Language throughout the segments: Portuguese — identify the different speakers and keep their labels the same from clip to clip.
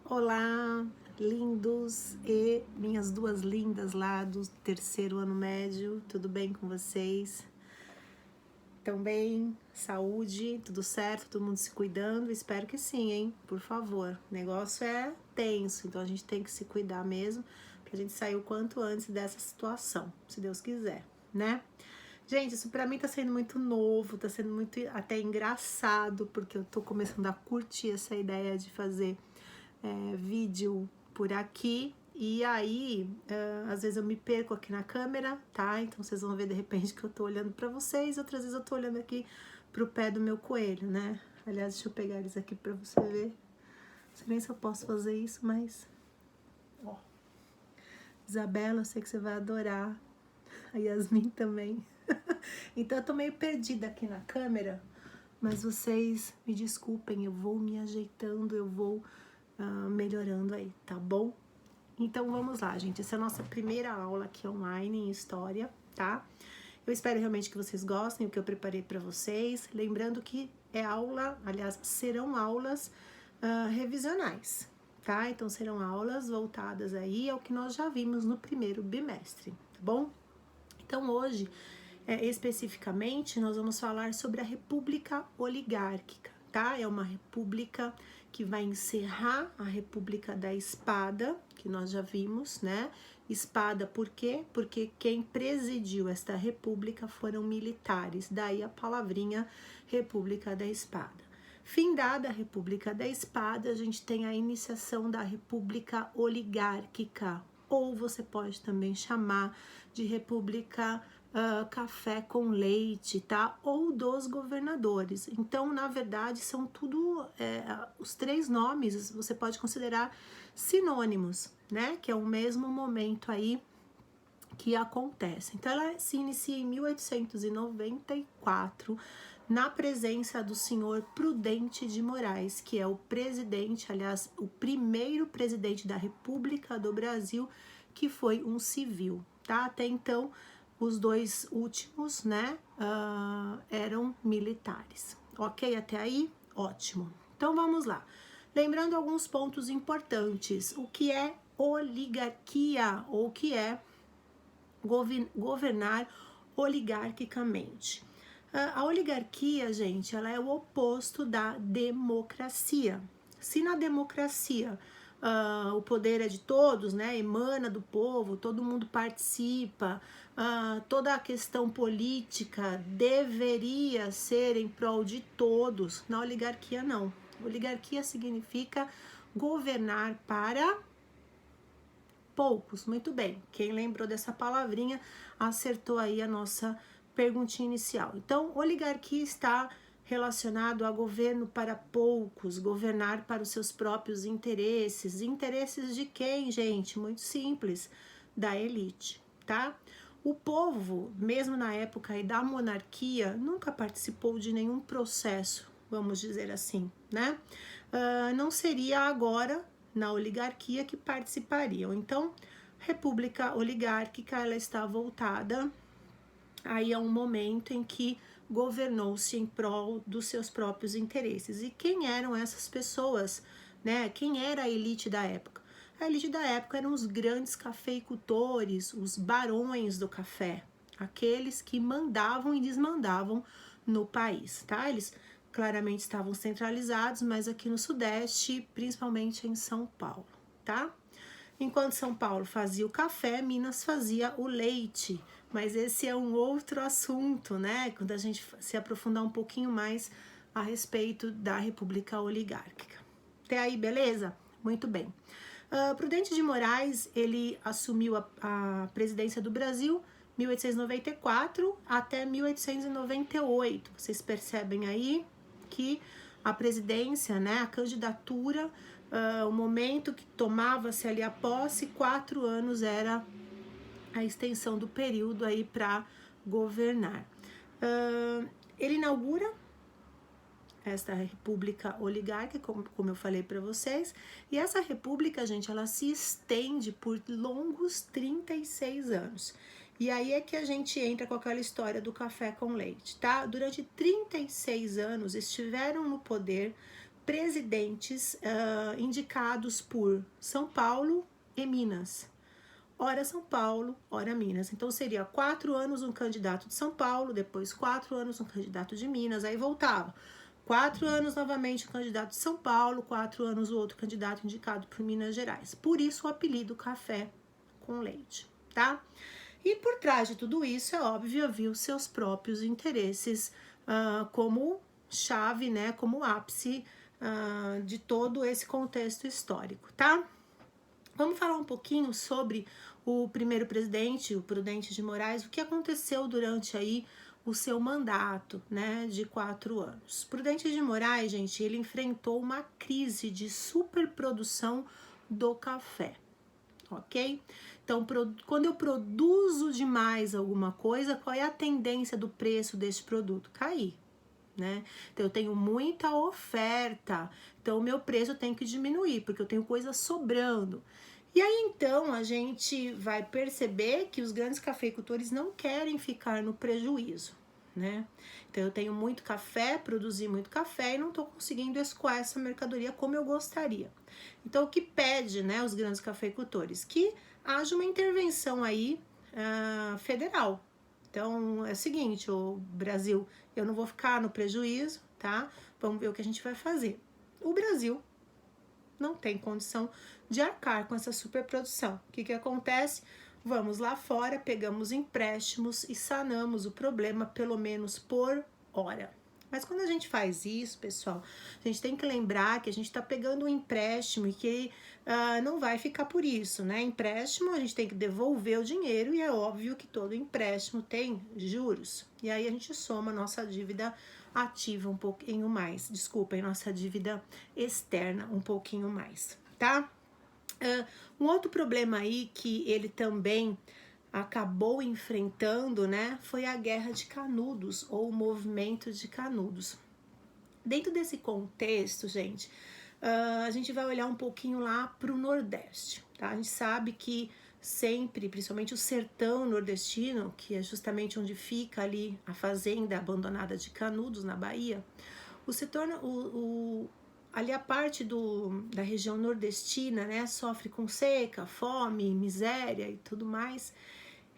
Speaker 1: Olá, lindos e minhas duas lindas lá do terceiro ano médio, tudo bem com vocês? Tão bem? Saúde? Tudo certo? Todo mundo se cuidando? Espero que sim, hein? Por favor, o negócio é tenso, então a gente tem que se cuidar mesmo pra gente sair o quanto antes dessa situação, se Deus quiser, né? Gente, isso pra mim tá sendo muito novo, tá sendo muito até engraçado, porque eu tô começando a curtir essa ideia de fazer vídeo por aqui. E aí, às vezes eu me perco aqui na câmera, tá? Então vocês vão ver de repente que eu tô olhando pra vocês, outras vezes eu tô olhando aqui pro pé do meu coelho, né? Aliás, deixa eu pegar eles aqui pra você ver. Não sei nem se eu posso fazer isso, mas... Ó. Isabela, eu sei que você vai adorar. A Yasmin também. Então eu tô meio perdida aqui na câmera, mas vocês me desculpem, eu vou me ajeitando, eu vou melhorando aí, tá bom? Então vamos lá, gente. Essa é a nossa primeira aula aqui online em história, tá? Eu espero realmente que vocês gostem do que eu preparei para vocês. Lembrando que é aula, aliás, serão aulas revisionais, tá? Então serão aulas voltadas aí ao que nós já vimos no primeiro bimestre, tá bom? Então hoje, especificamente, nós vamos falar sobre a República Oligárquica, tá? É uma república que vai encerrar a República da Espada, que nós já vimos, né? Espada por quê? Porque quem presidiu esta república foram militares, daí a palavrinha República da Espada. Findada a República da Espada, a gente tem a iniciação da República Oligárquica, ou você pode também chamar de República Café com Leite, tá? Ou dos governadores. Então, na verdade, são tudo, os três nomes você pode considerar sinônimos, né? Que é o mesmo momento aí que acontece. Então, ela se inicia em 1894, na presença do senhor Prudente de Moraes, que é o presidente, aliás, o primeiro presidente da República do Brasil, que foi um civil, tá? Até então, os dois últimos, né, eram militares. Ok até aí? Ótimo. Então, vamos lá. Lembrando alguns pontos importantes. O que é oligarquia ou o que é governar oligarquicamente? A oligarquia, gente, ela é o oposto da democracia. Se na democracia o poder é de todos, né, emana do povo, todo mundo participa, toda a questão política deveria ser em prol de todos, na oligarquia não. Oligarquia significa governar para poucos. Muito bem, quem lembrou dessa palavrinha acertou aí a nossa perguntinha inicial. Então, oligarquia está relacionado a governo para poucos, governar para os seus próprios interesses. Interesses de quem, gente? Muito simples, da elite, tá? O povo, mesmo na época aí da monarquia, nunca participou de nenhum processo, vamos dizer assim, né? Não seria agora na oligarquia que participariam. Então, república oligárquica, ela está voltada aí a um momento em que governou-se em prol dos seus próprios interesses. E quem eram essas pessoas, né? Quem era a elite da época? A elite da época eram os grandes cafeicultores, os barões do café, aqueles que mandavam e desmandavam no país, tá? Eles claramente estavam centralizados, mas aqui no Sudeste, principalmente em São Paulo, tá? Enquanto São Paulo fazia o café, Minas fazia o leite, mas esse é um outro assunto, né? Quando a gente se aprofundar um pouquinho mais a respeito da República Oligárquica. Até aí, beleza? Muito bem. Prudente de Moraes, ele assumiu a presidência do Brasil 1894 até 1898. Vocês percebem aí que a presidência, né, a candidatura, o momento que tomava-se ali a posse, 4 anos era a extensão do período aí para governar. Ele inaugura esta república oligárquica, como eu falei para vocês, e essa república, gente, ela se estende por longos 36 anos. E aí é que a gente entra com aquela história do café com leite, tá? Durante 36 anos estiveram no poder presidentes indicados por São Paulo e Minas. Ora São Paulo, ora Minas. Então seria 4 anos um candidato de São Paulo, depois 4 anos um candidato de Minas, aí voltava. 4 anos novamente um candidato de São Paulo, 4 anos o outro candidato indicado por Minas Gerais. Por isso o apelido café com leite, tá? E por trás de tudo isso, é óbvio, havia os seus próprios interesses como chave, né, como ápice de todo esse contexto histórico, tá? Vamos falar um pouquinho sobre o primeiro presidente, o Prudente de Moraes, o que aconteceu durante aí o seu mandato, né, de 4 anos. Prudente de Moraes, gente, ele enfrentou uma crise de superprodução do café, ok? Então, quando eu produzo demais alguma coisa, qual é a tendência do preço desse produto? Cair, né? Então, eu tenho muita oferta, então o meu preço tem que diminuir, porque eu tenho coisa sobrando. E aí, então, a gente vai perceber que os grandes cafeicultores não querem ficar no prejuízo, né? Então, eu tenho muito café, produzi muito café e não estou conseguindo escoar essa mercadoria como eu gostaria. Então, o que pede, né, os grandes cafeicultores? Que haja uma intervenção aí federal. Então, é o seguinte, o Brasil, eu não vou ficar no prejuízo, tá? Vamos ver o que a gente vai fazer. O Brasil não tem condição de arcar com essa superprodução. O que acontece? Vamos lá fora, pegamos empréstimos e sanamos o problema, pelo menos por hora. Mas quando a gente faz isso, pessoal, a gente tem que lembrar que a gente está pegando um empréstimo e que não vai ficar por isso, né? Empréstimo, a gente tem que devolver o dinheiro e é óbvio que todo empréstimo tem juros. E aí a gente soma a nossa dívida ativa um pouquinho mais, desculpem, nossa dívida externa um pouquinho mais, tá? Um outro problema aí que ele também acabou enfrentando, né, foi a Guerra de Canudos, ou o movimento de Canudos. Dentro desse contexto, gente, a gente vai olhar um pouquinho lá para o Nordeste, tá? A gente sabe que sempre, principalmente o sertão nordestino, que é justamente onde fica ali a fazenda abandonada de Canudos, na Bahia, o setor, ali a parte da região nordestina, né, sofre com seca, fome, miséria e tudo mais.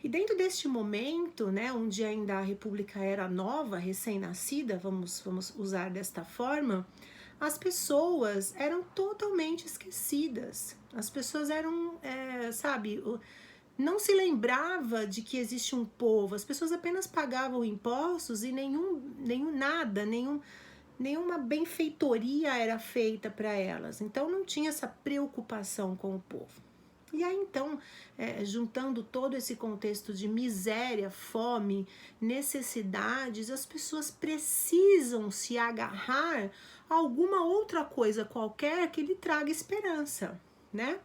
Speaker 1: E dentro deste momento, né, onde ainda a República era nova, recém-nascida, vamos usar desta forma, as pessoas eram totalmente esquecidas. As pessoas eram, não se lembrava de que existe um povo. As pessoas apenas pagavam impostos e nenhuma benfeitoria era feita para elas. Então não tinha essa preocupação com o povo. E aí então, juntando todo esse contexto de miséria, fome, necessidades, as pessoas precisam se agarrar a alguma outra coisa qualquer que lhe traga esperança, né?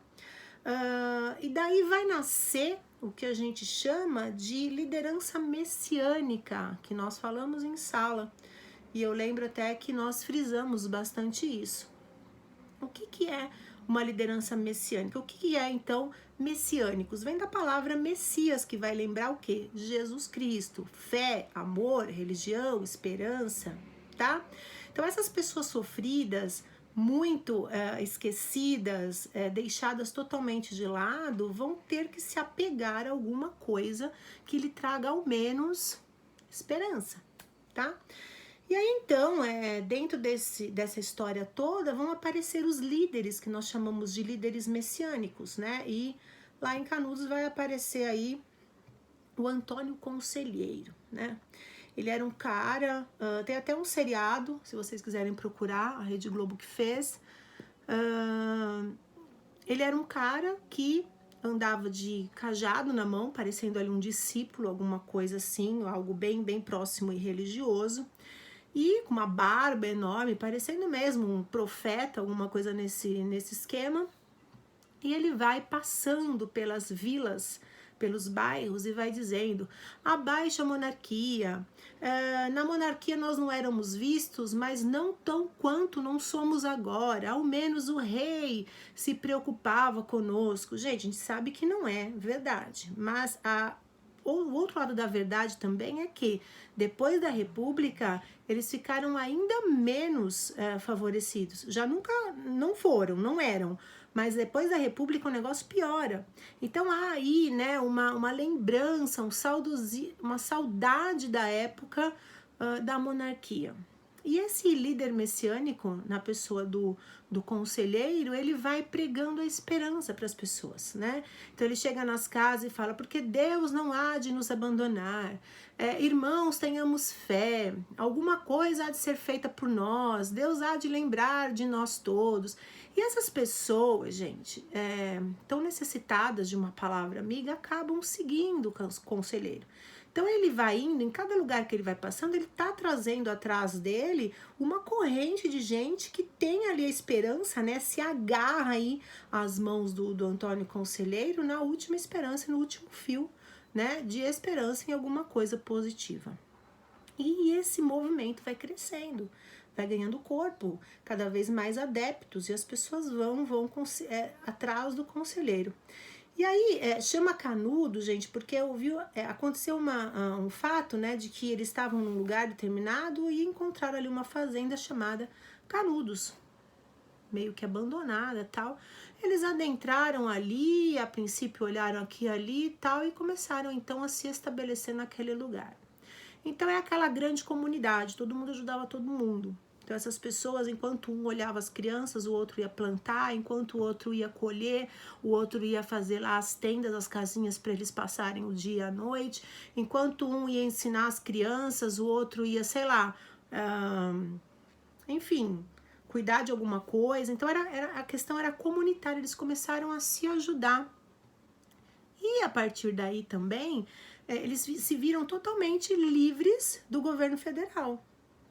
Speaker 1: E daí vai nascer o que a gente chama de liderança messiânica, que nós falamos em sala. E eu lembro até que nós frisamos bastante isso. O que é uma liderança messiânica? O que é, então, messiânicos? Vem da palavra Messias, que vai lembrar o quê? Jesus Cristo. Fé, amor, religião, esperança, tá? Então, essas pessoas sofridas, muito esquecidas, deixadas totalmente de lado, vão ter que se apegar a alguma coisa que lhe traga ao menos esperança, tá? E aí, então, dentro dessa história toda, vão aparecer os líderes, que nós chamamos de líderes messiânicos, né? E lá em Canudos vai aparecer aí o Antônio Conselheiro, né? Ele era um cara, tem até um seriado, se vocês quiserem procurar, a Rede Globo que fez. Ele era um cara que andava de cajado na mão, parecendo ali um discípulo, alguma coisa assim, algo bem próximo e religioso. E com uma barba enorme, parecendo mesmo um profeta, alguma coisa nesse esquema. E ele vai passando pelas vilas, pelos bairros e vai dizendo: abaixa a monarquia, na monarquia nós não éramos vistos, mas não tão quanto não somos agora, ao menos o rei se preocupava conosco. Gente, a gente sabe que não é verdade, mas o outro lado da verdade também é que, depois da República, eles ficaram ainda menos favorecidos. Já nunca, não foram, não eram. Mas depois da República o negócio piora. Então há aí, né, uma lembrança, uma saudade da época da monarquia. E esse líder messiânico, na pessoa do conselheiro, ele vai pregando a esperança para as pessoas, né? Então ele chega nas casas e fala, porque Deus não há de nos abandonar, irmãos, tenhamos fé, alguma coisa há de ser feita por nós, Deus há de lembrar de nós todos. E essas pessoas, gente, tão necessitadas de uma palavra amiga, acabam seguindo o conselheiro. Então ele vai indo, em cada lugar que ele vai passando, ele tá trazendo atrás dele uma corrente de gente que tem ali a esperança, né? Se agarra aí às mãos do Antônio Conselheiro na última esperança, no último fio, né? De esperança em alguma coisa positiva. E esse movimento vai crescendo, vai ganhando corpo, cada vez mais adeptos, e as pessoas vão atrás do conselheiro. E aí, chama Canudo, gente, porque aconteceu um fato, né, de que eles estavam num lugar determinado e encontraram ali uma fazenda chamada Canudos, meio que abandonada e tal. Eles adentraram ali, a princípio olharam aqui e ali e tal, e começaram então a se estabelecer naquele lugar. Então é aquela grande comunidade, todo mundo ajudava todo mundo. Então essas pessoas, enquanto um olhava as crianças, o outro ia plantar, enquanto o outro ia colher, o outro ia fazer lá as tendas, as casinhas para eles passarem o dia e a noite, enquanto um ia ensinar as crianças, o outro ia, sei lá, enfim, cuidar de alguma coisa. Então a questão era comunitária, eles começaram a se ajudar. E a partir daí também, eles se viram totalmente livres do governo federal.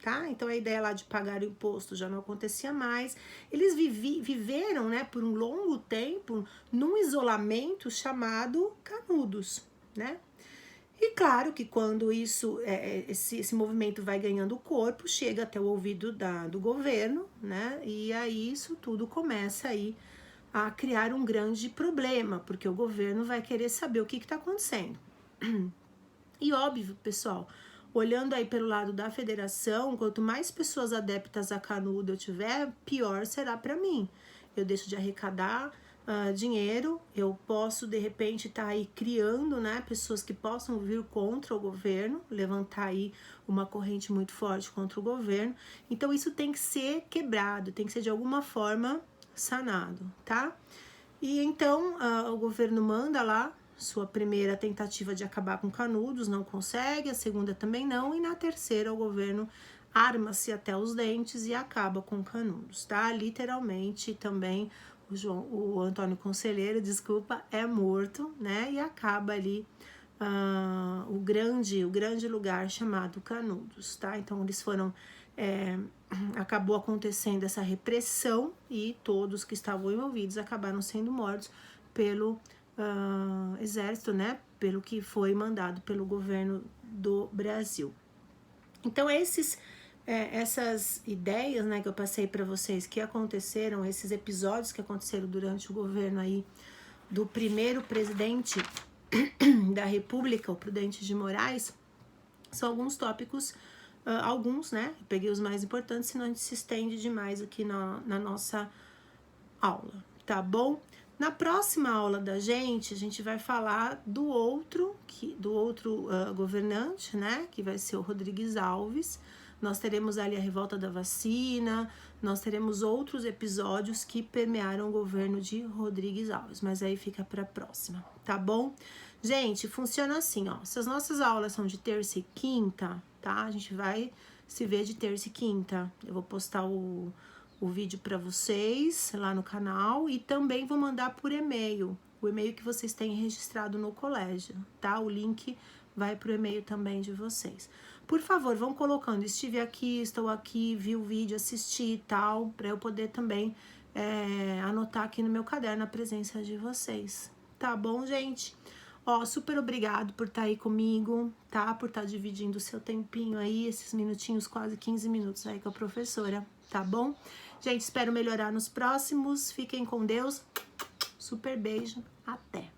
Speaker 1: Tá? Então a ideia lá de pagar o imposto já não acontecia mais. Eles viveram, né, por um longo tempo num isolamento chamado Canudos, né? E claro que quando esse movimento vai ganhando corpo, chega até o ouvido do governo, né? E aí isso tudo começa aí a criar um grande problema, porque o governo vai querer saber o que está acontecendo. E óbvio, pessoal, olhando aí pelo lado da federação, quanto mais pessoas adeptas a Canudo eu tiver, pior será para mim. Eu deixo de arrecadar dinheiro, eu posso de repente estar aí criando, né, pessoas que possam vir contra o governo, levantar aí uma corrente muito forte contra o governo. Então isso tem que ser quebrado, tem que ser de alguma forma sanado, tá? E então o governo manda lá sua primeira tentativa de acabar com Canudos, não consegue, a segunda também não, e na terceira o governo arma-se até os dentes e acaba com Canudos, tá? Literalmente também o Antônio Conselheiro, desculpa, é morto, né? E acaba ali o grande lugar chamado Canudos, tá? Então eles foram, acabou acontecendo essa repressão e todos que estavam envolvidos acabaram sendo mortos pelo exército, né, pelo que foi mandado pelo governo do Brasil. Então essas ideias, né, que eu passei para vocês que aconteceram, esses episódios que aconteceram durante o governo aí do primeiro presidente da República, o Prudente de Moraes, são alguns tópicos, alguns, né, eu peguei os mais importantes, senão a gente se estende demais aqui na nossa aula, tá bom? Na próxima aula da gente, a gente vai falar do outro governante, né, que vai ser o Rodrigues Alves. Nós teremos ali a revolta da vacina, nós teremos outros episódios que permearam o governo de Rodrigues Alves, mas aí fica para a próxima, tá bom? Gente, funciona assim, ó, se as nossas aulas são de terça e quinta, tá, a gente vai se ver de terça e quinta. Eu vou postar o vídeo para vocês lá no canal e também vou mandar por e-mail, o e-mail que vocês têm registrado no colégio, tá? O link vai pro e-mail também de vocês. Por favor, vão colocando, estive aqui, estou aqui, vi o vídeo, assisti e tal, para eu poder também anotar aqui no meu caderno a presença de vocês. Tá bom, gente? Ó, super obrigado por estar aí comigo, tá? Por estar dividindo o seu tempinho aí, esses minutinhos, quase 15 minutos aí com a professora, tá bom? Gente, espero melhorar nos próximos. Fiquem com Deus. Super beijo. Até.